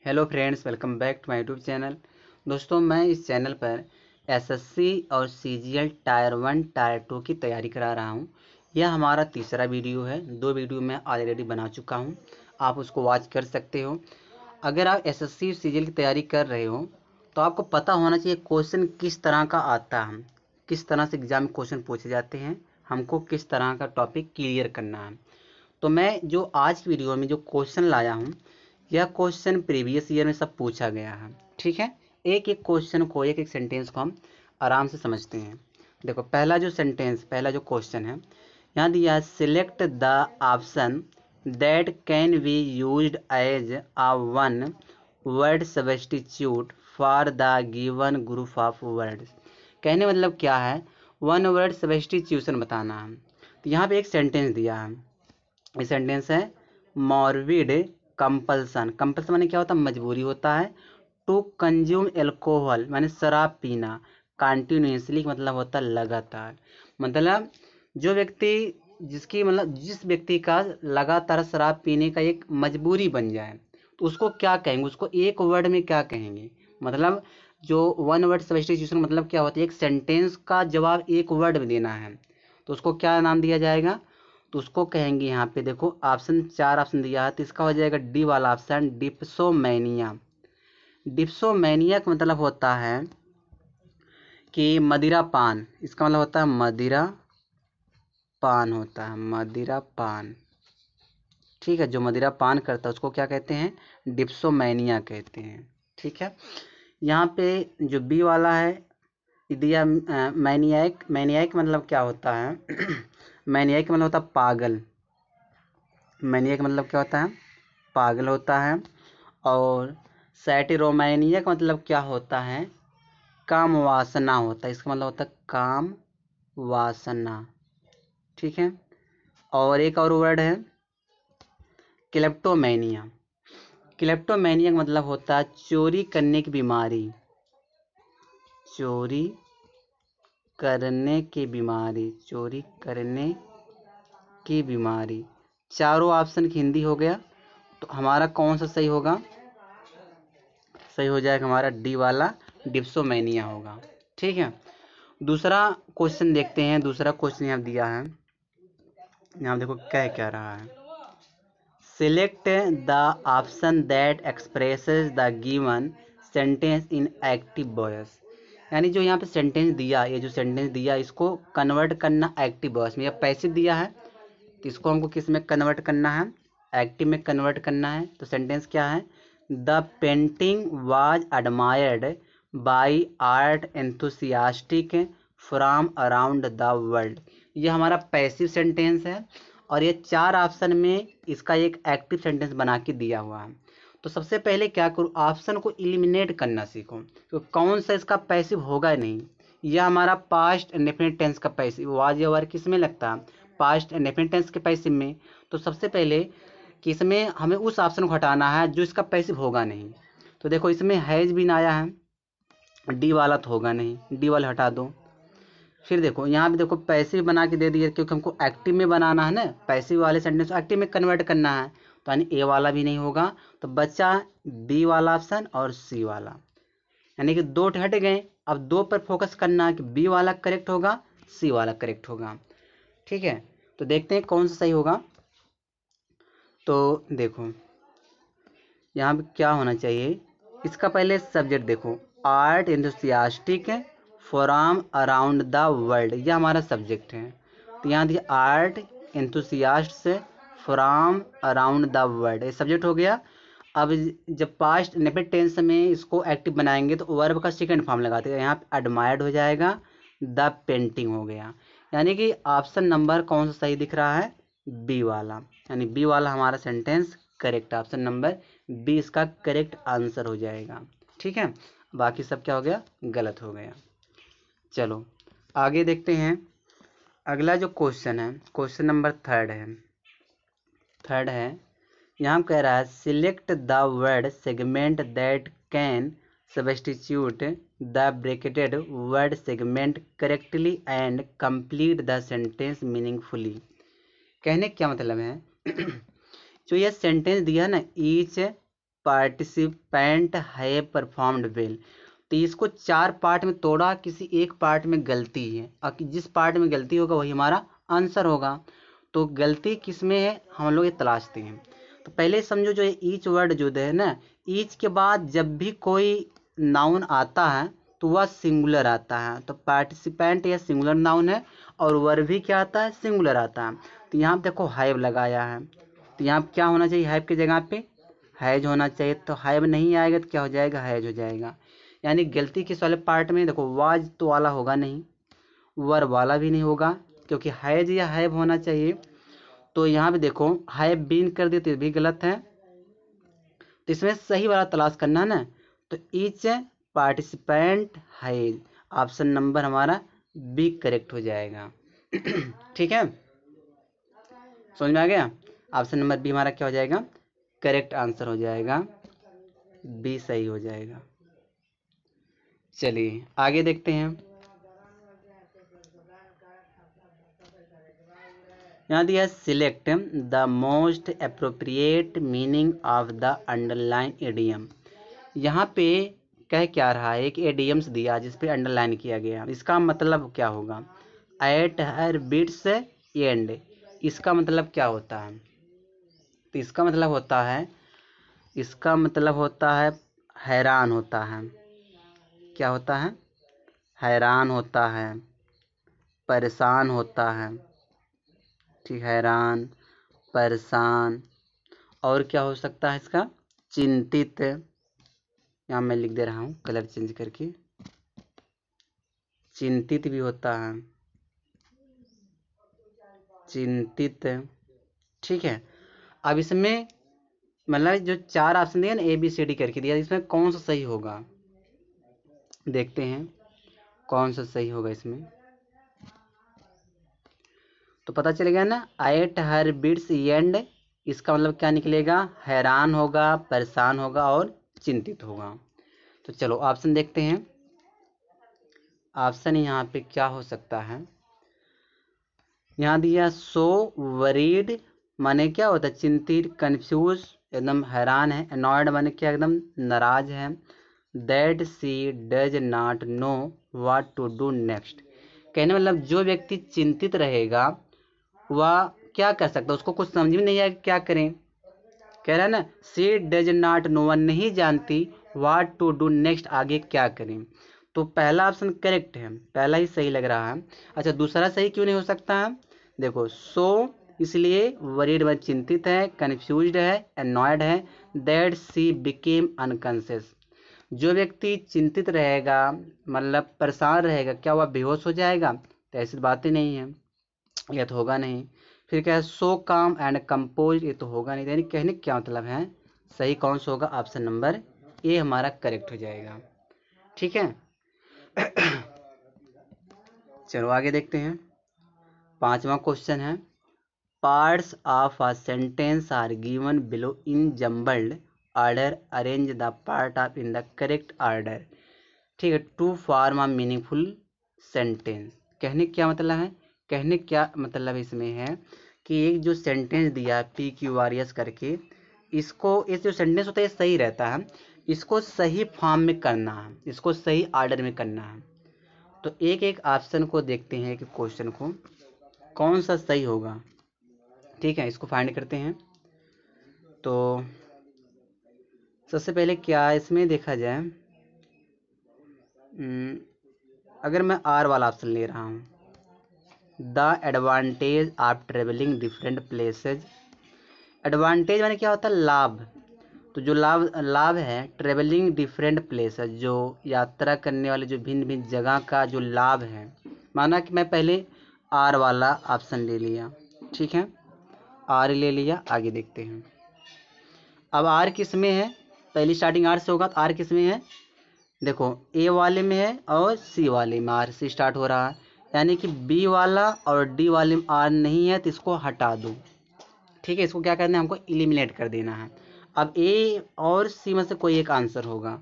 Hello friends, welcome back to my YouTube channel. दोस्तों, मैं इस चैनल पर एसएससी और सीजीएल टायर 1 टायर 2 की तैयारी करा रहा हूं। यह हमारा तीसरा वीडियो है। 2 वीडियो मैं ऑलरेडी बना चुका हूं, आप उसको वॉच कर सकते हो। अगर आप एसएससी और सीजीएल की तैयारी कर रहे हो तो आपको पता होना चाहिए क्वेश्चन किस तरह का आता है, किस तरह से एग्जाम में क्वेश्चन पूछे जाते हैं, हमको किस तरह का टॉपिक क्लियर करना है। तो मैं जो आज की वीडियो में जो क्वेश्चन लाया हूँ, यह क्वेश्चन प्रीवियस ईयर में सब पूछा गया है। ठीक है, एक एक क्वेश्चन को, एक एक सेंटेंस को हम आराम से समझते हैं। देखो, पहला जो सेंटेंस, पहला जो क्वेश्चन है, यहाँ दिया है select the option that can be used as a one word substitute for the given group of words. कहने मतलब क्या है, वन वर्ड सब्स्टिट्यूशन बताना है। तो यहाँ पे एक सेंटेंस दिया है, ये सेंटेंस है मॉर्बिड कंपल्सन। कंपल्सन माने क्या होता है, मजबूरी होता है। टू कंज्यूम एल्कोहल माने शराब पीना। कंटिन्यूसली मतलब होता है लगातार। मतलब जो व्यक्ति, जिस व्यक्ति का लगातार शराब पीने का एक मजबूरी बन जाए तो उसको क्या कहेंगे, उसको एक वर्ड में क्या कहेंगे। मतलब जो वन वर्ड सब्स्टिट्यूशन मतलब क्या होता है, एक सेंटेंस का जवाब एक वर्ड में देना है तो उसको क्या नाम दिया जाएगा, तो उसको कहेंगे, यहाँ पे देखो ऑप्शन 4 ऑप्शन दिया है तो इसका हो जाएगा डी वाला ऑप्शन, डिप्सोमैनिया। डिप्सोमैनिया का मतलब होता है कि मदिरा पान, इसका मतलब होता है मदिरा पान होता है, मदिरा पान। ठीक है, जो मदिरा पान करता है उसको क्या कहते हैं, डिप्सोमैनिया कहते हैं। ठीक है, यहाँ पे जो बी वाला है दिया मैनियाक। मैनियाक मतलब क्या होता है मैनियाक मतलब होता है पागल। मैनियक मतलब क्या होता है, पागल होता है। और सैटिरोमैनिया का मतलब क्या होता है, काम वासना होता है, इसका मतलब होता है काम वासना। ठीक है, और एक और वर्ड है क्लेप्टोमैनिया। क्लेप्टोमैनिया का मतलब होता है चोरी करने की बीमारी, चोरी करने की बीमारी, चोरी करने की बीमारी। चारों ऑप्शन की हिंदी हो गया, तो हमारा कौन सा सही होगा, सही हो जाएगा हमारा डी वाला, डिप्सोमैनिया होगा। ठीक है, दूसरा क्वेश्चन देखते हैं। दूसरा क्वेश्चन यहाँ दिया है, यहाँ देखो कह क्या रहा है, select the option that expresses the given sentence in active voice. यानी जो यहाँ पे सेंटेंस दिया, ये जो सेंटेंस दिया इसको कन्वर्ट करना एक्टिव वॉइस में, या पैसिव दिया है तो इसको हमको किस में कन्वर्ट करना है, एक्टिव में कन्वर्ट करना है। तो सेंटेंस क्या है, the painting was admired by art enthusiastic from around the world. ये हमारा पैसिव सेंटेंस है और ये 4 ऑप्शन में इसका एक एक्टिव सेंटेंस बना के दिया हुआ है। तो सबसे पहले क्या करूँ, ऑप्शन को एलिमिनेट करना सीखो, तो कौन सा इसका पैसिव होगा नहीं। यह हमारा पास्ट इंडेफिनिट टेंस का पैसिव, वाज या वर किस में लगता है, पास्ट इंडेफिनिट टेंस के पैसिव में। तो सबसे पहले कि इसमें हमें उस ऑप्शन को हटाना है जो इसका पैसिव होगा नहीं। तो देखो इसमें हैज बीन आया है, डी वाला तो होगा नहीं, डी वाला हटा दो। फिर देखो यहाँ पे देखो पैसिव बना के दे दिया, क्योंकि हमको एक्टिव में बनाना है ना, पैसिव वाले सेंटेंस को एक्टिव में कन्वर्ट करना है, तो यानी ए वाला भी नहीं होगा। तो बचा बी वाला ऑप्शन और सी वाला, यानी कि 2 हट गए। अब 2 पर फोकस करना है कि बी वाला करेक्ट होगा, सी वाला करेक्ट होगा। ठीक है, तो देखते हैं कौन सा सही होगा। तो देखो यहाँ पे क्या होना चाहिए, इसका पहले सब्जेक्ट देखो, art enthusiastic from around the world, ये हमारा सब्जेक्ट है। तो यहाँ दिया आर्ट एंथुसियास्ट से फ्रॉम अराउंड द वर्ल्ड, ये सब्जेक्ट हो गया। अब जब पास्ट इंडेफिनिट टेंस में इसको एक्टिव बनाएंगे तो वर्ब का सेकंड फॉर्म लगाते हैं, यहाँ पे एडमायर्ड हो जाएगा, द पेंटिंग हो गया। यानी कि ऑप्शन नंबर कौन सा सही दिख रहा है, बी वाला, यानी बी वाला हमारा sentence correct, option number B इसका करेक्ट आंसर हो जाएगा। ठीक है, बाकी सब क्या हो गया, गलत हो गया। चलो आगे देखते हैं। अगला जो क्वेश्चन है, क्वेश्चन नंबर थर्ड है, यहाँ कह रहा है select the word segment that can substitute the bracketed word segment correctly and complete the sentence meaningfully. कहने क्या मतलब है जो यह सेंटेंस दिया ना, ईच पार्टिसिपेंट है परफॉर्म्ड वेल। तो इसको 4 पार्ट में तोड़ा, किसी एक पार्ट में गलती है और जिस पार्ट में गलती होगा वही हमारा आंसर होगा। तो गलती किस में है हम लोग ये तलाशते हैं। तो पहले समझो जो ये ईच वर्ड जो है ना, ईच के बाद जब भी कोई नाउन आता है तो वह सिंगुलर आता है। तो पार्टिसिपेंट यह सिंगुलर नाउन है और वर्ब भी क्या आता है, सिंगुलर आता है। तो यहाँ पे देखो हैव लगाया है, तो यहाँ पे क्या होना चाहिए, हैव की जगह पे हैज होना चाहिए। तो हैव नहीं आएगा तो क्या हो जाएगा, हैज हो जाएगा। यानी गलती किस वाले पार्ट में, देखो वाज तो वाला होगा नहीं, वर वाला भी नहीं होगा, क्योंकि हैज या हैव होना चाहिए। तो यहाँ पे देखो हैव बीन कर दिया तो ये भी गलत है। तो इसमें सही वाला तलाश करना है ना। तो each participant has, option number हमारा बी करेक्ट हो जाएगा। ठीक है, समझ में आ गया। ऑप्शन नंबर बी हमारा क्या हो जाएगा, करेक्ट आंसर हो जाएगा, बी सही हो जाएगा। चलिए आगे देखते हैं। यहाँ दिया select the most appropriate meaning of the underline idiom. यहाँ पे कह क्या रहा है, एक एडियम्स दिया जिस पे अंडरलाइन किया गया, इसका मतलब क्या होगा, एट हर बिट्स एंड। इसका मतलब क्या होता है, तो इसका मतलब होता है, इसका मतलब होता है हैरान होता है। क्या होता है, हैरान होता है, परेशान होता है, ठीक, हैरान, परेशान, और क्या हो सकता है इसका, चिंतित। यहाँ मैं लिख दे रहा हूँ कलर चेंज करके, चिंतित भी होता है, चिंतित। ठीक है, अब इसमें मतलब जो 4 ऑप्शन दिए ना ए बी सी डी करके दिया, इसमें कौन सा सही होगा, देखते हैं कौन सा सही होगा इसमें। तो पता चल गया ना, एट हर बिट्स एंड, इसका मतलब क्या निकलेगा, हैरान होगा, परेशान होगा और चिंतित होगा। तो चलो ऑप्शन देखते हैं। ऑप्शन यहाँ पे क्या हो सकता है, यहाँ दिया सो वरीड माने क्या होता है, चिंतित, कंफ्यूज एकदम हैरान है, अनॉयड माने क्या एकदम नाराज है, that she does not know what to do next. कहने मतलब जो व्यक्ति चिंतित रहेगा वह क्या कर सकता है, उसको कुछ समझ में नहीं आएगा क्या करें। कह रहा है ना, सी डज नॉट नो, वह नहीं जानती, व्हाट टू डू नेक्स्ट, आगे क्या करें। तो पहला ऑप्शन करेक्ट है, पहला ही सही लग रहा है। अच्छा दूसरा सही क्यों नहीं हो सकता है, देखो सो इसलिए वरीड में चिंतित है, कन्फ्यूज्ड है, एनॉयड है, दैट सी बिकेम अनकॉन्शियस। जो व्यक्ति चिंतित रहेगा मतलब परेशान रहेगा, क्या वह बेहोश हो जाएगा, तो ऐसी बात ही नहीं है, यह तो होगा नहीं। फिर क्या है, सो काम एंड कंपोज, ये तो होगा नहीं। यानी कहने का क्या मतलब है, सही कौन सा होगा, ऑप्शन नंबर ए हमारा करेक्ट हो जाएगा। ठीक है, चलो आगे देखते हैं। 5वां क्वेश्चन है, parts of a sentence are given below in jumbled order, arrange the part of in the correct order. ठीक है, to form a meaningful sentence. कहने क्या मतलब है, कहने क्या मतलब इसमें है कि एक जो सेंटेंस दिया पी क्यू आर एस करके, इसको, इस जो सेंटेंस होता है ये सही रहता है, इसको सही फॉर्म में करना है, इसको सही ऑर्डर में करना है। तो एक एक ऑप्शन को देखते हैं, एक क्वेश्चन को कौन सा सही होगा। ठीक है, इसको फाइंड करते हैं। तो सबसे पहले क्या इसमें देखा जाए, अगर मैं आर वाला ऑप्शन ले रहा हूँ, the advantage of travelling different places. Advantage माने क्या होता है, लाभ। तो जो लाभ लाभ है ट्रेवलिंग डिफरेंट प्लेसेज, जो यात्रा करने वाले जो भिन्न भिन्न जगह का जो लाभ है। माना कि मैं पहले आर वाला ऑप्शन ले लिया, ठीक है, आर ले लिया, आगे देखते हैं। अब आर किस में है, पहली स्टार्टिंग आर से होगा, तो आर किस में है, देखो ए वाले में है और सी वाले में आर से स्टार्ट हो रहा है, यानी कि बी वाला और डी वाले में आर नहीं है, तो इसको हटा दो। ठीक है, इसको क्या करना है, हमको एलिमिनेट कर देना है। अब ए और सी में से कोई एक आंसर होगा।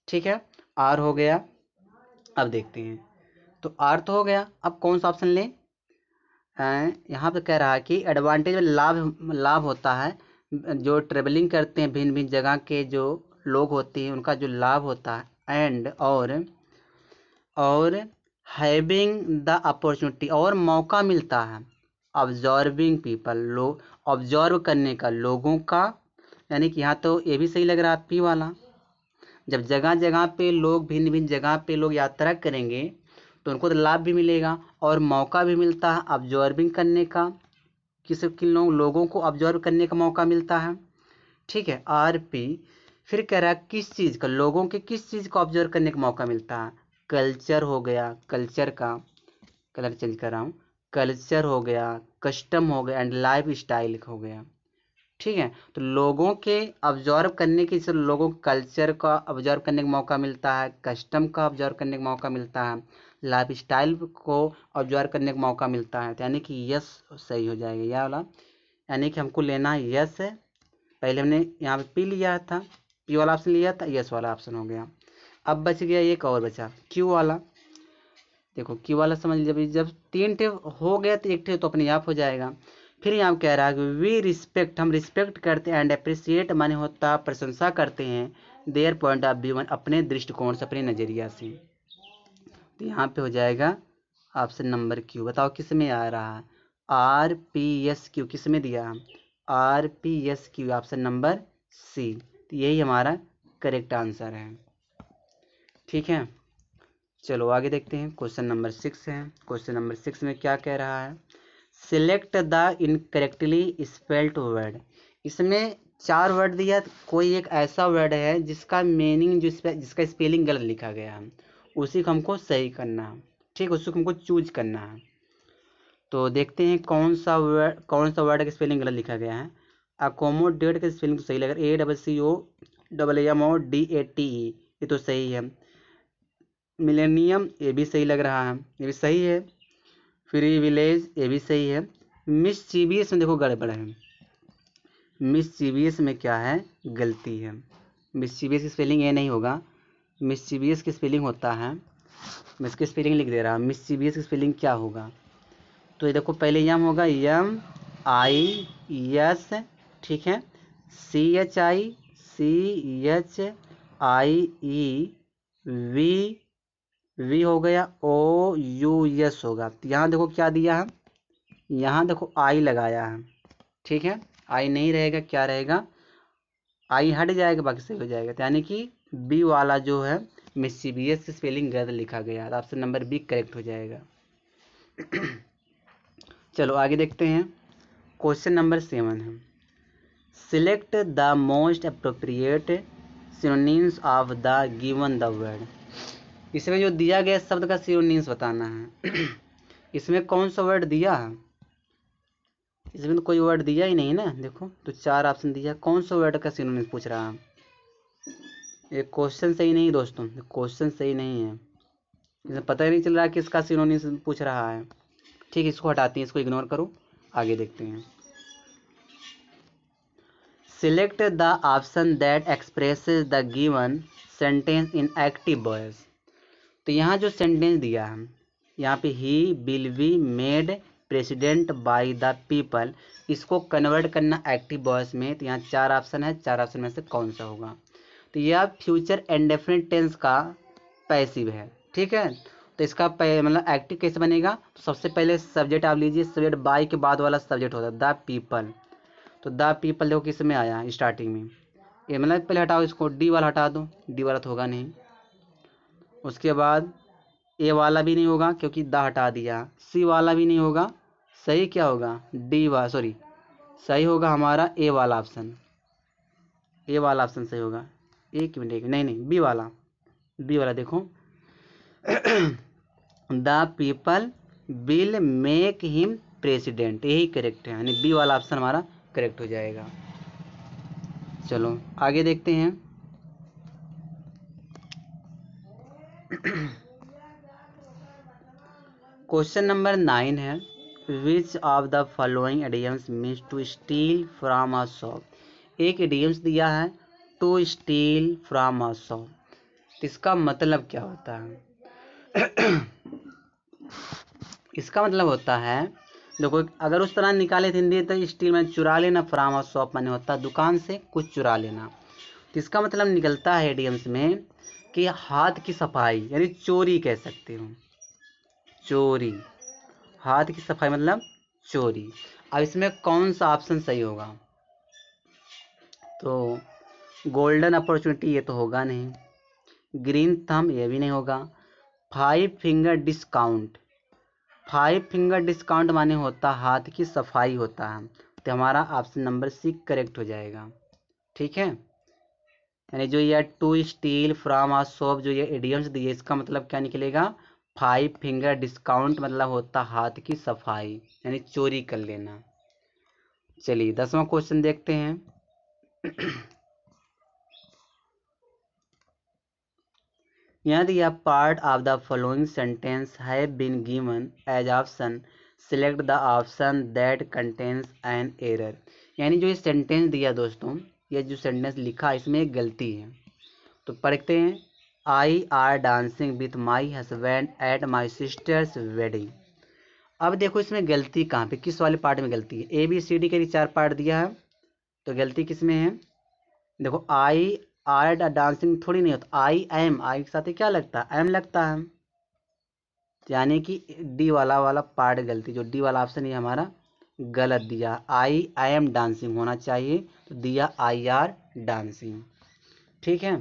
ठीक है, आर हो गया। अब देखते हैं, तो आर तो हो गया, अब कौन सा ऑप्शन लें। यहाँ पे कह रहा है कि एडवांटेज में लाभ लाभ होता है, जो ट्रेवलिंग करते हैं भिन्न भिन्न जगह के जो लोग होते हैं उनका जो लाभ होता है, एंड और हैविंग द अपॉर्चुनिटी और मौका मिलता है, ऑब्जर्विंग पीपल लोग ऑब्जर्व करने का लोगों का, यानी कि यहाँ तो ये भी सही लग रहा है पी वाला। जब जगह जगह पे लोग भिन्न भिन्न जगह पे लोग यात्रा करेंगे तो उनको तो लाभ भी मिलेगा और मौका भी मिलता है ऑब्जर्विंग करने का, किन लोगों को ऑब्जर्व करने का मौका मिलता है। ठीक है, आर पी फिर कह रहा है किस चीज़ का, लोगों के किस चीज़ को ऑब्जर्व करने का मौका मिलता है, कल्चर हो गया, कल्चर का कलर चेंज कर रहा हूँ, कल्चर हो गया, कस्टम हो गया एंड लाइफ स्टाइल हो गया। ठीक है, तो लोगों के ऑब्जर्व करने की से लोगों के कल्चर का ऑब्जर्व करने का मौका मिलता है, कस्टम का ऑब्जर्व करने का मौका मिलता है, लाइफ स्टाइल को ऑब्जर्व करने का मौका मिलता है। तो यानी कि यस सही हो जाएगा यह वाला, यानी कि हमको लेना है यस है। पहले हमने यहाँ पे पी लिया था, पी वाला ऑप्शन लिया था, यस वाला ऑप्शन हो गया। अब बच गया एक और बचा क्यू वाला। देखो क्यू वाला समझ लीजिए, जब 3 टे हो गया तो 1 टे तो अपने आप हो जाएगा। फिर यहाँ कह रहा है कि वी रिस्पेक्ट, हम रिस्पेक्ट करते हैं, एंड अप्रिसिएट माने होता प्रशंसा करते हैं, देयर पॉइंट ऑफ व्यू अपने दृष्टिकोण से, अपने नज़रिया से। तो यहाँ पे हो जाएगा ऑप्शन नंबर क्यू। बताओ किस में आ रहा है, आर पी एस क्यू किस में दिया, R P S Q option number C. तो यही हमारा करेक्ट आंसर है। ठीक है, चलो आगे देखते हैं। क्वेश्चन नंबर 6 है। क्वेश्चन नंबर 6 में क्या कह रहा है, select the incorrectly spelled word. इसमें 4 वर्ड दिया, कोई एक ऐसा वर्ड है जिसका मीनिंग जिसका स्पेलिंग गलत लिखा गया है, उसी को हमको सही करना है। ठीक, उसी को हमको चूज करना है। तो देखते हैं कौन सा वर्ड का स्पेलिंग गलत लिखा गया है। अकोमोडेट का स्पेलिंग तो सही लग रहा है, ACCOAAMODATE, ये तो सही है। मिलेनियम ये भी सही लग रहा है, ये भी सही है। फ्री विलेज ये भी सही है। मिसचीवियस में देखो गड़बड़ है, मिसचीवियस में क्या है, गलती है। मिसचीवियस की स्पेलिंग ये नहीं होगा, मिसचीवियस की स्पेलिंग होता है, मैं इसकी स्पेलिंग लिख दे रहा हूँ, मिसचीवियस की स्पेलिंग क्या होगा। तो ये देखो पहले यम होगा, MIS, ठीक है, CHICHIEV, वी हो गया, OUS होगा। तो यहाँ देखो क्या दिया है, यहाँ देखो आई लगाया है। ठीक है, आई नहीं रहेगा, क्या रहेगा, आई हट जाएगा, बाकी सही हो जाएगा। तो यानी कि बी वाला जो है मिसचीवियस की स्पेलिंग गलत लिखा गया, तो ऑप्शन नंबर बी करेक्ट हो जाएगा। चलो आगे देखते हैं। क्वेश्चन नंबर 7 है, select the most appropriate synonyms of the given the word. इसमें जो दिया गया शब्द का सिनोनिम्स बताना है। इसमें कौन सा वर्ड दिया है, इसमें तो कोई वर्ड दिया ही नहीं ना। देखो तो 4 ऑप्शन दिया, कौन सा वर्ड का सिनोनिम्स पूछ रहा है। ये क्वेश्चन सही नहीं दोस्तों, क्वेश्चन सही नहीं है, इसमें पता ही नहीं चल रहा है किसका सिनोनिम्स पूछ रहा है। ठीक है, इसको हटाते हैं, इसको इग्नोर करो, आगे देखते हैं। Select the option that expresses the given sentence in active voice. तो यहाँ जो सेंटेंस दिया है, यहाँ पे he will be made president by the people, इसको कन्वर्ट करना एक्टिव वॉइस में। तो यहाँ 4 ऑप्शन है, 4 ऑप्शन में से कौन सा होगा। तो यह फ्यूचर इंडेफिनिट टेंस का पैसिव है। ठीक है, तो इसका मतलब एक्टिव कैसे बनेगा, तो सबसे पहले सब्जेक्ट आप लीजिए, सब्जेक्ट बाय के बाद वाला सब्जेक्ट होता है द पीपल। तो द पीपल देखो किस में आया स्टार्टिंग में, ये मतलब पहले हटाओ, इसको डी वाला हटा दो, डी वाला तो होगा नहीं। उसके बाद ए वाला भी नहीं होगा क्योंकि द हटा दिया, सी वाला भी नहीं होगा, सही क्या होगा, सही होगा हमारा ए वाला ऑप्शन, ए वाला ऑप्शन सही होगा। एक मिनट नहीं, बी वाला देखो, the people will make him president, यही करेक्ट है, यानी बी वाला ऑप्शन हमारा करेक्ट हो जाएगा। चलो आगे देखते हैं। क्वेश्चन नंबर 9 है, which of the following idioms means to steal from a shop. एक इडियम्स दिया है to steal from a shop, इसका मतलब क्या होता है। इसका मतलब होता है देखो अगर उस तरह निकाले थे हिंदी तो स्टील में चुरा लेना, फ्राम और शॉप माने होता है दुकान से कुछ चुरा लेना। तो इसका मतलब निकलता है इडियम्स में कि हाथ की सफाई यानी चोरी कह सकते हो, चोरी, हाथ की सफाई मतलब चोरी। अब इसमें कौन सा ऑप्शन सही होगा? तो गोल्डन अपॉर्चुनिटी ये तो होगा नहीं, ग्रीन थंब ये भी नहीं होगा, 5 फिंगर डिस्काउंट, 5 फिंगर डिस्काउंट माने होता हाथ की सफाई होता है। तो हमारा ऑप्शन नंबर सी करेक्ट हो जाएगा। ठीक है, यानी जो ये to steal from a shop जो ये इडियम्स दिए इसका मतलब क्या निकलेगा? 5 फिंगर डिस्काउंट मतलब होता हाथ की सफाई यानी चोरी कर लेना। चलिए 10वां क्वेश्चन देखते हैं। यहाँ दिया part of the following sentence have been given as option, select the option that contains an error. यानी जो ये सेंटेंस दिया दोस्तों, ये जो सेंटेंस लिखा इसमें एक गलती है। तो पढ़ते हैं, I R dancing with my husband at my sisters wedding. अब देखो इसमें गलती कहाँ पे, किस वाले पार्ट में गलती है? ए बी सी डी के 4 पार्ट दिया है, तो गलती किस में है? देखो आई आर डांसिंग थोड़ी नहीं होता, आई एम, आई के साथ क्या लगता है? एम लगता है, यानी कि डी वाला पार्ट गलती, जो डी वाला ऑप्शन ये हमारा गलत दिया। आई एम डांसिंग होना चाहिए, तो दिया आई आर डांसिंग। ठीक है,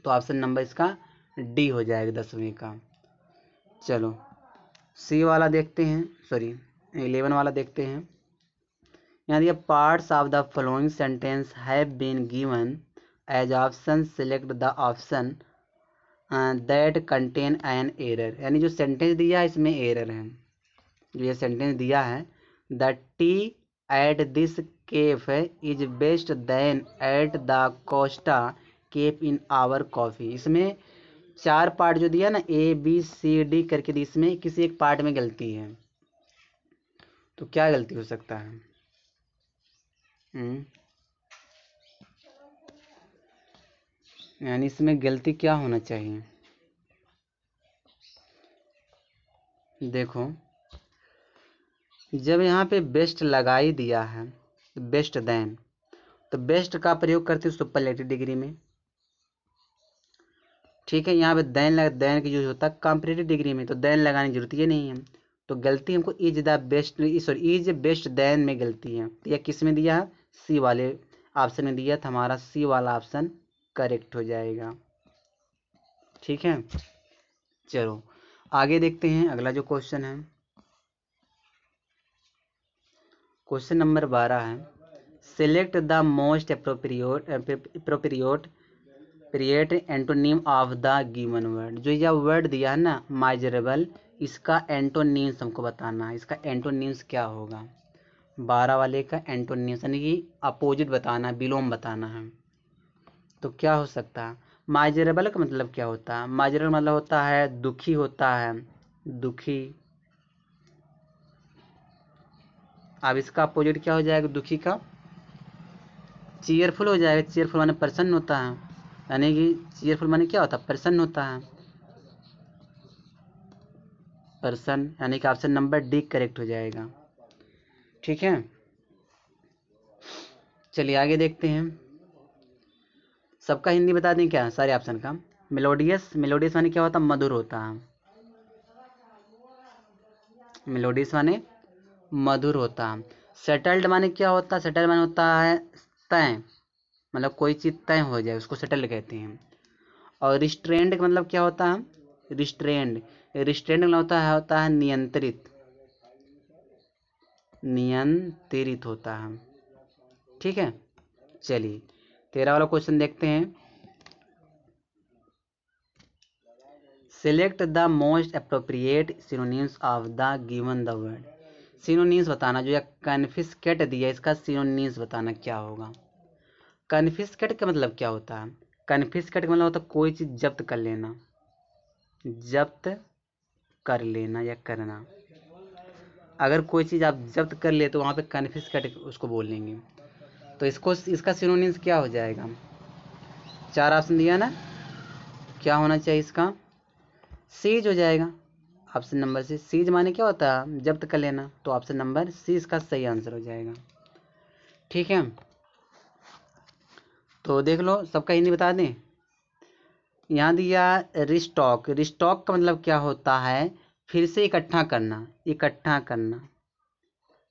तो ऑप्शन नंबर इसका डी हो जाएगा 10वें का। चलो सी वाला देखते हैं, सॉरी 11 वाला देखते हैं। यहाँ दिया parts of the following sentence have been given as option, select the option that contain an error. यानी जो सेंटेंस दिया है इसमें एरर है। जो ये सेंटेंस दिया है, the tea at this cafe is best then at the Costa cafe in our coffee. इसमें 4 पार्ट जो दिया ना, ए बी सी डी करके दी, इसमें किसी एक पार्ट में गलती है। तो क्या गलती हो सकता है? यानी इसमें गलती क्या होना चाहिए? देखो जब यहाँ पे बेस्ट लगा ही दिया है, बेस्ट देन, तो बेस्ट का प्रयोग करते हैं सुपरलेटिव डिग्री में। ठीक है, यहाँ पे देन की यूज होता है कंपैरेटिव डिग्री में, तो देन लगाने की जरूरत ही नहीं है। तो गलती हमको is the best, sorry is best then में गलती है। तो यह किस में दिया है? सी वाले ऑप्शन में दिया था, हमारा सी वाला ऑप्शन करेक्ट हो जाएगा। ठीक है, चलो आगे देखते हैं अगला जो क्वेश्चन है। क्वेश्चन नंबर 12 है, select the most appropriate antonym of the given word. जो यह वर्ड दिया है ना माइजरेबल, इसका एंटोनिम्स हमको बताना है। इसका एंटोनिम्स क्या होगा? 12 वाले का एंटोनिम्स यानी कि अपोजिट बताना है, विलोम बताना है। तो क्या हो सकता है? माइजरेबल का मतलब क्या होता है? माइजरेबल मतलब होता है दुखी, होता है दुखी। अब इसका अपोजिट क्या हो जाएगा दुखी का? चीयरफुल हो जाएगा। चीयरफुल माने प्रसन्न होता है, यानी कि चीयरफुल माने क्या होता है? प्रसन्न होता है, प्रसन्न, यानी कि ऑप्शन नंबर डी करेक्ट हो जाएगा। ठीक है, चलिए आगे देखते हैं। सबका हिंदी बता दें क्या सारे ऑप्शन का? मेलोडियस, मेलोडियस माने क्या होता है? मधुर होता है, मेलोडियस माने मधुर होता है। सेटल्ड माने क्या होता है? सेटल्ड माने होता है तय, मतलब कोई चीज़ तय हो जाए उसको सेटल्ड कहते हैं। और रिस्ट्रेंड का मतलब क्या होता है? रिस्ट्रेंड, रिस्ट्रेंड मतलब होता है नियंत्रित, नियंत्रित होता है। ठीक है, चलिए 13 वाला क्वेश्चन देखते हैं। Select the most appropriate synonyms of the given the word. Synonyms बताना, जो यह कन्फिस्केट दिया इसका सिनोनिम्स बताना क्या होगा? कन्फिस्केट का मतलब क्या होता है? कन्फिस्केट का मतलब होता है कोई चीज़ जब्त कर लेना, जब्त कर लेना या करना। अगर कोई चीज़ आप जब्त कर ले तो वहाँ पे कन्फिस्केट उसको बोलेंगे। तो इसको इसका सिनोनिम्स क्या हो जाएगा? 4 ऑप्शन दिया ना, क्या होना चाहिए इसका? सीज हो जाएगा। ऑप्शन नंबर सी। सीज माने क्या होता है? जब्त कर लेना। तो ऑप्शन नंबर सी इसका सही आंसर हो जाएगा। ठीक है, तो देख लो, सबका हिंदी बता दें। यहाँ दिया रिस्टॉक। रिस्टॉक का मतलब क्या होता है? फिर से इकट्ठा करना, इकट्ठा करना,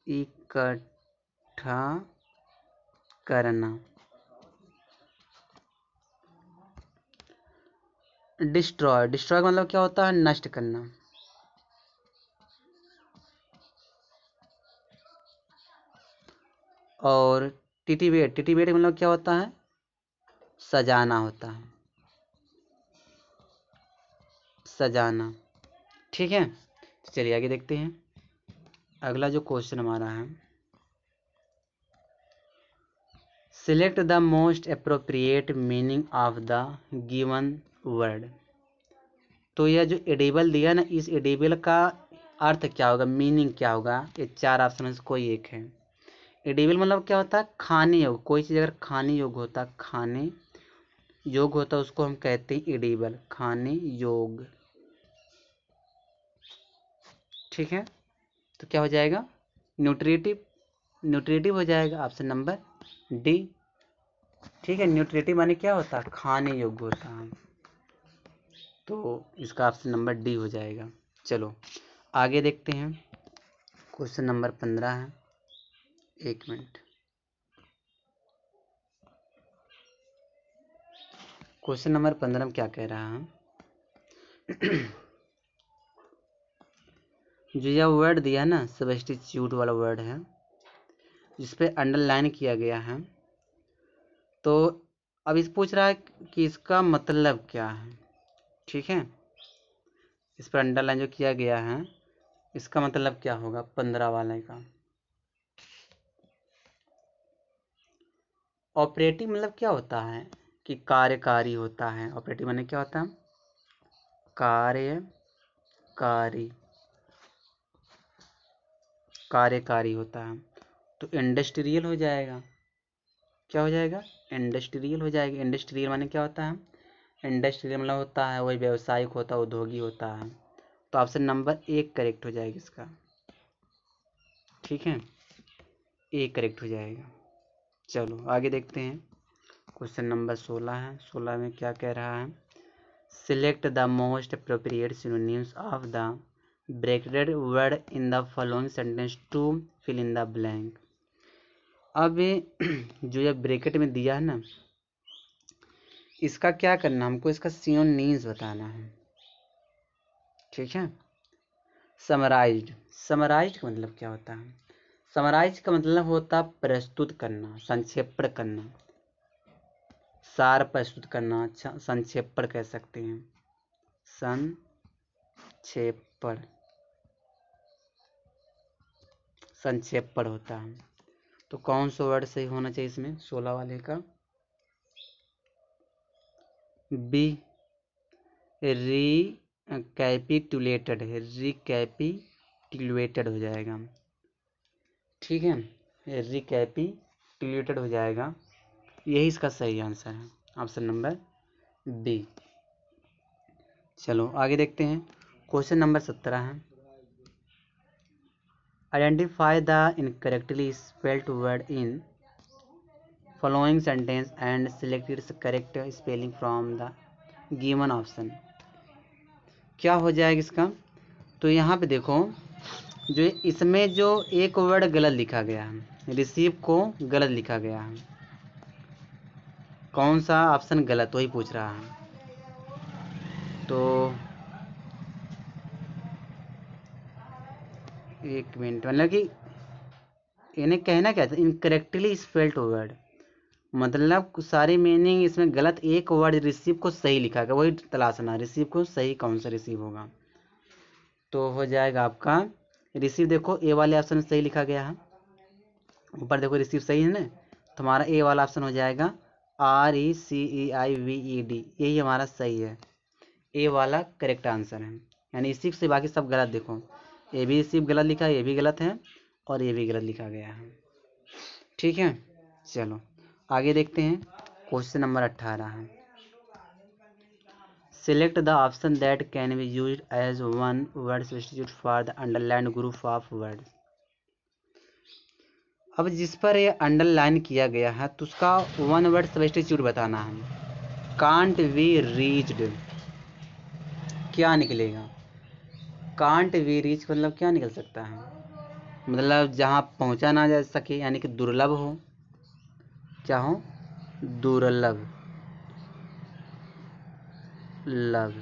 इकट्ठा करना। डिस्ट्रॉय, डिस्ट्रॉय का मतलब क्या होता है? नष्ट करना। और टिटिवेट, टिटिवेट का मतलब क्या होता है? सजाना होता है, सजाना। ठीक है, तो चलिए आगे देखते हैं। अगला जो क्वेश्चन हमारा है, select the most appropriate meaning of the given word. तो यह जो एडिबल दिया ना, इस एडिबल का अर्थ क्या होगा, मीनिंग क्या होगा? ये चार ऑप्शन में से कोई एक है। एडिबल मतलब क्या होता है? खाने योग्य। कोई चीज़ अगर खाने योग्य होता, खाने योग्य होता, उसको हम कहते हैं एडिबल, खाने योग्य। ठीक है, तो क्या हो जाएगा? न्यूट्रिटिव, न्यूट्रिटिव हो जाएगा ऑप्शन नंबर डी। ठीक है, न्यूट्रिटिव माने क्या होता है? खाने योग्य होता है। तो इसका ऑप्शन नंबर डी हो जाएगा। चलो आगे देखते हैं। क्वेश्चन नंबर 15 है। एक मिनट, क्वेश्चन नंबर 15 में क्या कह रहा है? जो यह वर्ड दिया ना, सब्स्टिट्यूट वाला वर्ड है, जिसपे अंडरलाइन किया गया है। तो अब इस पूछ रहा है कि इसका मतलब क्या है। ठीक है, इस पर अंडरलाइन जो किया गया है, इसका मतलब क्या होगा 15 वाले का? ऑपरेटिव मतलब क्या होता है? कि कार्यकारी होता है। ऑपरेटिव माने क्या होता है? कार्यकारी, कार्यकारी होता है। तो इंडस्ट्रियल हो जाएगा। क्या हो जाएगा? इंडस्ट्रियल हो जाएगा। इंडस्ट्रियल माने क्या होता है? इंडस्ट्रियल मतलब होता है वही व्यावसायिक होता है, उद्योगी होता है। तो ऑप्शन नंबर एक करेक्ट हो जाएगा इसका। ठीक है, ए करेक्ट हो जाएगा। चलो आगे देखते हैं। क्वेश्चन नंबर 16 है। 16 में क्या कह रहा है? Select the most appropriate synonyms of the bracketed word in the following sentence to fill in the blank. अब जो ये ब्रैकेट में दिया है ना, इसका क्या करना, हमको इसका सिनोनिम्स बताना है। ठीक है, समराइज्ड, समराइज्ड का मतलब क्या होता है? समराइज का मतलब होता है प्रस्तुत करना, संक्षेपण करना, सार प्रस्तुत करना। अच्छा, संक्षेपण कह सकते हैं, संक्षेपण, संक्षेपण होता है। तो कौन सा वर्ड सही होना चाहिए इसमें 16 वाले का? बी, रिकैपिटुलेटेड है, रिकैपिटुलेटेड हो जाएगा। ठीक है, रिकैपिटुलेटेड हो जाएगा। यही इसका सही आंसर है, ऑप्शन नंबर बी। चलो आगे देखते हैं। क्वेश्चन नंबर 17 है। Identify the incorrectly spelled word in following sentence and select it's correct spelling from the given option. क्या हो जाएगा इसका? तो यहाँ पे देखो, जो इसमें जो एक वर्ड गलत लिखा गया है, रिसीव को गलत लिखा गया है। कौन सा ऑप्शन गलत, वही पूछ रहा है। तो एक मिनट, मतलब कि इन्हें कहना क्या था? इनकरेक्टली स्पेल्ड वर्ड मतलब सारी मीनिंग इसमें गलत, एक वर्ड रिसीव को सही लिखा गया, वही तलाशना, रिसीव को सही कौन सा रिसीव होगा। तो हो जाएगा आपका रिसीव। देखो ए वाले ऑप्शन में सही लिखा गया है, ऊपर देखो रिसीव सही है ना, तो हमारा ए वाला ऑप्शन हो जाएगा RECEIVED, यही हमारा सही है, ए वाला करेक्ट आंसर है। यानी इसी से बाकी सब गलत। देखो ए भी रिसीव गलत लिखा है, ये भी गलत है, और ये भी गलत लिखा गया है। ठीक है, चलो आगे देखते हैं। क्वेश्चन नंबर 18 है। Select the option that can be used as one word substitute for the underlined group of words. अब जिस पर ये अंडरलाइन किया गया है तो उसका वन वर्ड सब्स्टिट्यूट बताना है। कांट बी रीच्ड, क्या निकलेगा? कांट बी रीच मतलब क्या निकल सकता है? मतलब जहाँ पहुँचा ना जा सके, यानी कि दुर्लभ हो। क्या हो? दुर्लभ, लभ,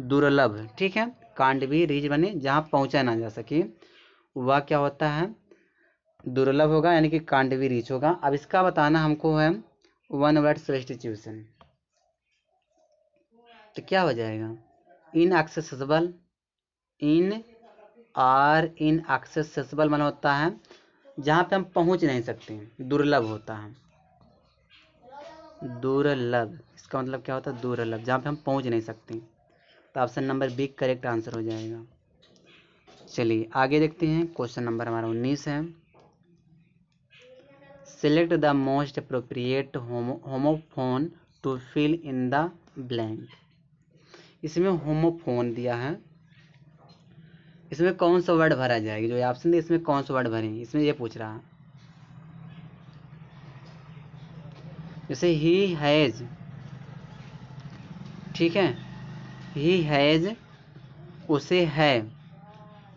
दुर्लभ, ठीक है। कांट बी रीच बने जहाँ पहुँचा ना जा सके, वह क्या होता है? दुर्लभ होगा, यानी कि कांट बी रीच होगा। अब इसका बताना हमको है वन वर्ड सब्स्टिट्यूशन। तो क्या हो जाएगा? इनएक्सेसिबल, इन आर इनएक्सेसिबल मन होता है जहाँ पे हम पहुँच नहीं सकते, दुर्लभ होता है। दुर्लभ, इसका मतलब क्या होता है? दुर्लभ, जहाँ पे हम पहुँच नहीं सकते। तो option number B correct answer हो जाएगा। चलिए आगे देखते हैं। क्वेश्चन नंबर हमारा 19 है। Select the most appropriate homophone to fill in the blank. इसमें होमोफोन दिया है, इसमें कौन सा वर्ड भरा जाएगा? जो ऑप्शन है इसमें कौन सा वर्ड भरेंगे, इसमें ये पूछ रहा है। जैसे ही हैज, ठीक है, ही हैज, उसे है।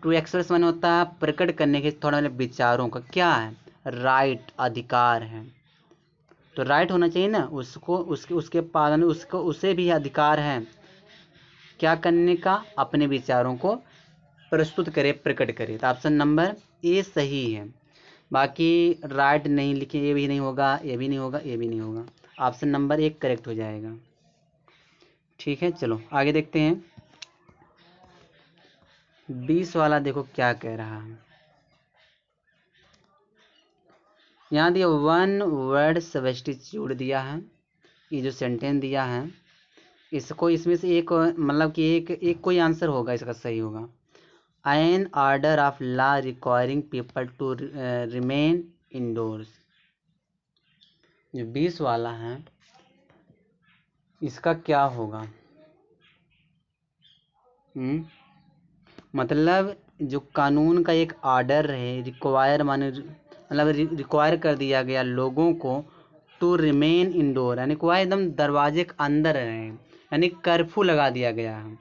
टू एक्सप्रेस मन होता है प्रकट करने के थोड़ा विचारों का, क्या है? राइट, अधिकार है। तो राइट होना चाहिए ना, उसको उसके पालन, उसको उसे भी अधिकार है क्या करने का? अपने विचारों को प्रस्तुत करे, प्रकट करे। तो ऑप्शन नंबर ए सही है। बाकी राइट नहीं लिखे, ये भी नहीं होगा, ये भी नहीं होगा, ये भी नहीं होगा। ऑप्शन नंबर एक करेक्ट हो जाएगा। ठीक है, चलो आगे देखते हैं। 20 वाला देखो क्या कह रहा है। यहाँ दिया वन वर्ड सब्स्टिट्यूट दिया है। ये जो सेंटेंस दिया है इसको, इसमें से एक मतलब कि एक कोई आंसर होगा इसका सही होगा। An order of law requiring people to remain indoors. जो 20 वाला है इसका क्या होगा? मतलब जो कानून का एक ऑर्डर है, रिक्वायर माने मतलब रिक्वायर कर दिया गया लोगों को टू रिमेन इंडोर, यानी वह एकदम दरवाजे के अंदर रहे, यानी कर्फ्यू लगा दिया गया है।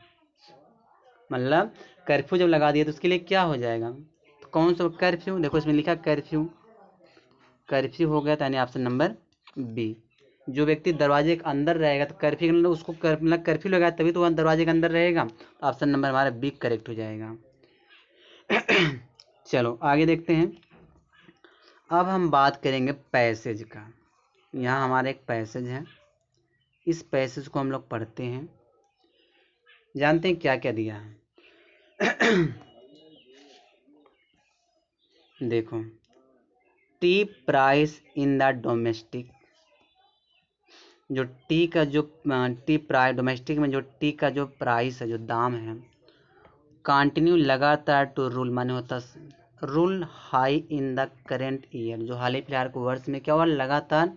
मतलब कर्फ्यू जब लगा दिया तो उसके लिए क्या हो जाएगा? तो कौन सा कर्फ्यू? देखो इसमें लिखा कर्फ्यू, कर्फ्यू हो गया था, यानी ऑप्शन नंबर बी। जो व्यक्ति दरवाजे के अंदर रहेगा तो कर्फ्यू मतलब उसको मतलब कर्फ्यू लगाया तभी तो वह दरवाजे के अंदर रहेगा। तो ऑप्शन नंबर हमारा बी करेक्ट हो जाएगा। चलो आगे देखते हैं। अब हम बात करेंगे पैसेज का। यहाँ हमारा एक पैसेज है, इस पैसेज को हम लोग पढ़ते हैं, जानते हैं क्या क्या दिया है। देखो, T price in the domestic, जो टी का जो टी प्राइस डोमेस्टिक में जो टी का जो प्राइस है, जो दाम है, कंटिन्यू लगातार टू रूल माने होता rule high in the current year, जो हाल ही फिलहाल के वर्ष में क्या हुआ? लगातार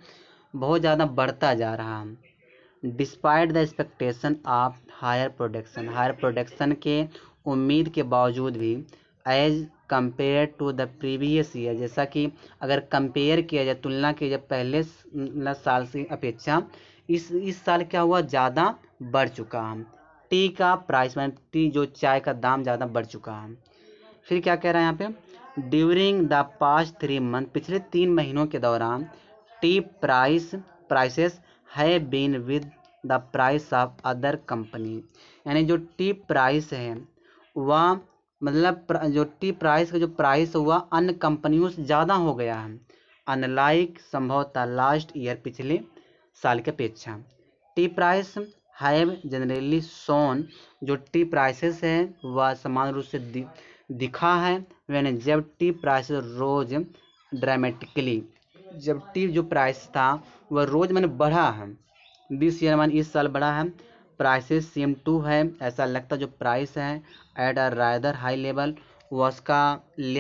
बहुत ज़्यादा बढ़ता जा रहा है। Despite the expectation of higher production, higher production के उम्मीद के बावजूद भी, as compare to the previous year, जैसा कि अगर कंपेयर किया जाए, तुलना की जाए पहले साल से अपेक्षा इस साल क्या हुआ? ज़्यादा बढ़ चुका है। टी का प्राइस में, टी जो चाय का दाम ज़्यादा बढ़ चुका है। फिर क्या कह रहा है यहाँ पे? ड्यूरिंग द पास्ट 3 मंथ, पिछले 3 महीनों के दौरान tea prices has been with the price of other company, यानी जो टी प्राइस है वह मतलब जो टी प्राइस का जो प्राइस हुआ अन्य कंपनियों से ज़्यादा हो गया है। अनलाइक संभवतः लास्ट ईयर, पिछले साल की अपेक्षा। T price have generally shown, जो टी प्राइसेस है वह समान रूप से दिखा है मैंने, जब टी प्राइसेस रोज ड्रामेटिकली, जब टी जो प्राइस था वह रोज मैंने बढ़ा है। दिस ईयर मान इस साल बढ़ा है। प्राइसेस सेम टू है, ऐसा लगता जो प्राइस है at a rather high level, वह उसका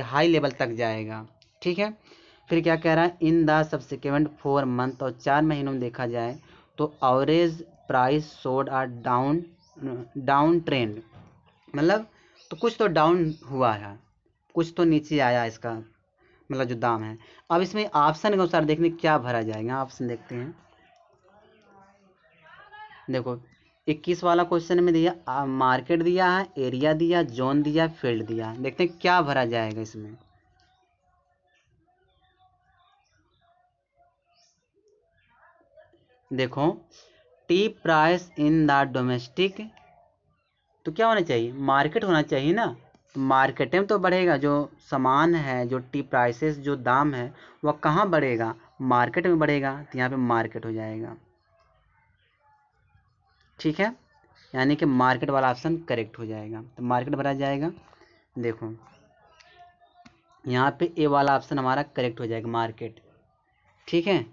हाई लेवल तक जाएगा। ठीक है, फिर क्या कह रहा है? इन द सब्सिक्वेंट 4 मंथ, और 4 महीनों में देखा जाए तो average price showed are down down trend, मतलब तो कुछ तो डाउन हुआ है, कुछ तो नीचे आया इसका मतलब जो दाम है। अब इसमें ऑप्शन के अनुसार देखने क्या भरा जाएगा, ऑप्शन देखते हैं। देखो 21 वाला क्वेश्चन में दिया मार्केट दिया है, एरिया दिया, जोन दिया, फील्ड दिया। देखते हैं क्या भरा जाएगा इसमें। देखो T price in the domestic, तो क्या होना चाहिए, मार्केट होना चाहिए ना। तो मार्केट में तो बढ़ेगा, जो सामान है, जो टी प्राइसेस जो दाम है वह कहाँ बढ़ेगा, मार्केट में बढ़ेगा। तो यहाँ पे मार्केट हो जाएगा, ठीक है, यानी कि मार्केट वाला ऑप्शन करेक्ट हो जाएगा। तो मार्केट भरा जाएगा। देखो यहाँ पे ए वाला ऑप्शन हमारा करेक्ट हो जाएगा, मार्केट, ठीक है।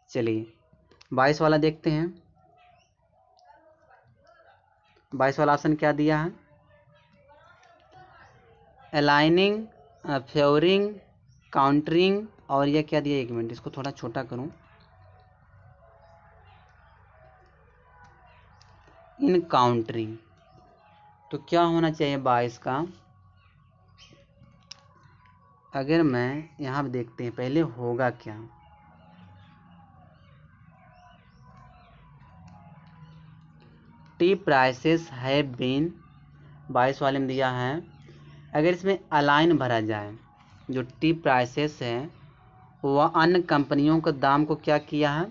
चलिए 22 वाला देखते हैं। 22 वाला ऑप्शन क्या दिया है, अलाइनिंग, फेवरिंग, काउंटरिंग, और ये क्या दिया, 1 मिनट इसको थोड़ा छोटा करूं, इन काउंटरिंग। तो क्या होना चाहिए 22 का, अगर मैं यहाँ देखते हैं पहले होगा क्या, टी प्राइसेस है बीन, 22 वाले में दिया है। अगर इसमें अलाइन भरा जाए, जो टी प्राइसेस है वह अन्य कंपनियों के दाम को क्या किया है,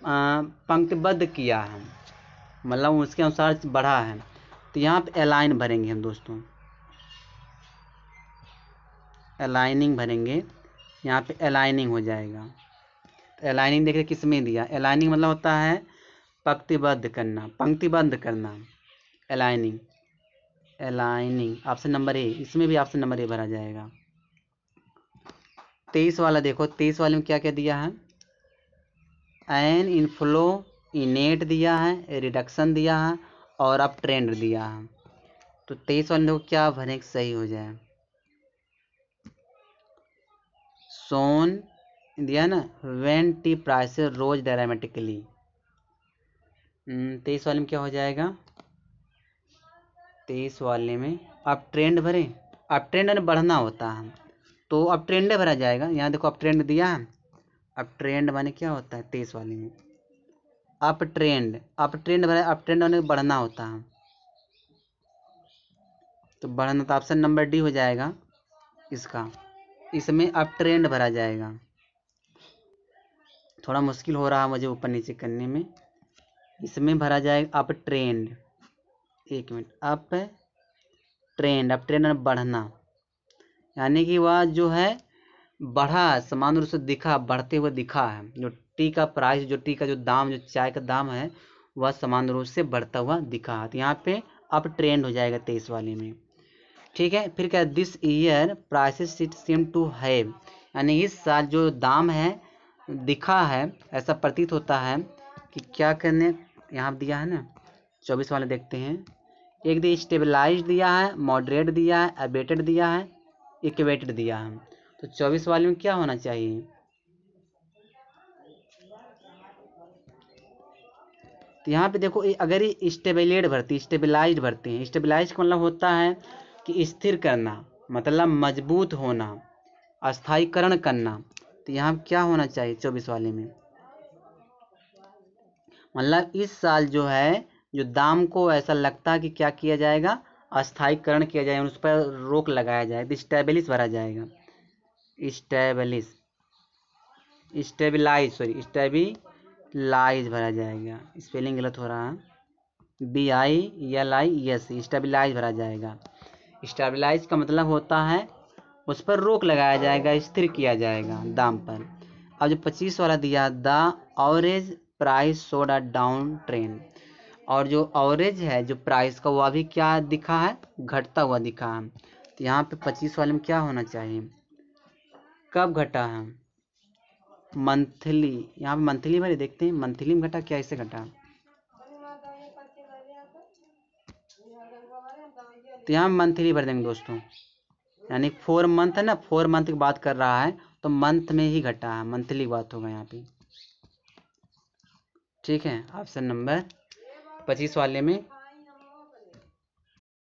पंक्तिबद्ध किया है, मतलब उसके अनुसार बढ़ा है। तो यहाँ पे अलाइन भरेंगे हम दोस्तों, अलाइनिंग भरेंगे, यहाँ पे अलाइनिंग हो जाएगा। तो अलाइनिंग देखिए किस में दिया, अलाइनिंग मतलब होता है पंक्तिबद्ध करना, पंक्तिबद्ध करना, aligning, aligning option number A, इसमें भी ऑप्शन नंबर ए भरा जाएगा। 23 वाला देखो, 23 वाले में क्या क्या दिया है, एन इनफ्लो, इनेट दिया है, रिडक्शन दिया है, और अप ट्रेंड दिया है। तो 23 वाले देखो क्या भरे कि सही हो जाए, सोन दिया ना, when tea prices rose dramatically. 23 वाले में क्या हो जाएगा, 23 वाले में अप ट्रेंड भरे, अप ट्रेंड में बढ़ना होता है तो अप ट्रेंड भरा जाएगा। यहाँ देखो अप ट्रेंड दिया है, अप ट्रेंड माने क्या होता है, 23 वाले में अप ट्रेंड, अप ट्रेंड भरा, अप ट्रेंड माने बढ़ना होता है, तो बढ़ना, तो ऑप्शन नंबर डी हो जाएगा इसका, इसमें अप ट्रेंड भरा जाएगा। थोड़ा मुश्किल हो रहा है मुझे ऊपर नीचे करने में, इसमें भरा जाएगा up trend, 1 minute, up trend, up trend में बढ़ना, यानी कि वह जो है बढ़ा, समान रूप से दिखा, बढ़ते हुए दिखा है, जो टी का प्राइस, जो टी का जो दाम, जो चाय का दाम है वह समान रूप से बढ़ता हुआ दिखा। तो यहाँ पे अप ट्रेंड हो जाएगा 23 वाले में, ठीक है। फिर क्या, this year prices it seem to have, यानी इस साल जो दाम है दिखा है, ऐसा प्रतीत होता है कि क्या करने, यहाँ दिया है ना 24 वाले देखते हैं, एक दी स्टेबलाइज दिया है, मॉडरेट दिया है, अबेटेड दिया है, इक्वेटेड दिया है। तो 24 वाले में क्या होना चाहिए, तो यहाँ पे देखो अगर ये स्टेबलेड भरती, स्टेबलाइज्ड भरते हैं, स्टेबलाइज का मतलब होता है कि स्थिर करना, मतलब मजबूत होना, अस्थायीकरण करना। तो यहाँ क्या होना चाहिए 24 वाले में, मतलब इस साल जो है जो दाम को ऐसा लगता है कि क्या किया जाएगा, अस्थायीकरण किया जाएगा, उस पर रोक लगाया जाएगा, तो स्टेबलिश भरा जाएगा, स्टेबलिश, स्टेबलाइज, सॉरी स्टेबलाइज भरा जाएगा, स्पेलिंग गलत हो रहा है, BILIS, स्टेबलाइज भरा जाएगा। स्टेबलाइज का मतलब होता है उस पर रोक लगाया जाएगा, स्थिर किया जाएगा दाम पर। अब जो 25 वाला दिया, the average price showed a down trend, और जो एवरेज है जो प्राइस का वह भी क्या दिखा है, घटता हुआ दिखा है। तो यहाँ पे 25 वाले में क्या होना चाहिए, कब घटा है, मंथली, यहाँ पे मंथली भरे, देखते हैं मंथली में घटा क्या, इससे घटा, तो यहाँ मंथली भर देंगे दोस्तों, यानी 4 मंथ है ना, 4 मंथ की बात कर रहा है तो मंथ में ही घटा है, मंथली की बात होगा यहाँ पे, ठीक है। ऑप्शन नंबर 25 वाले में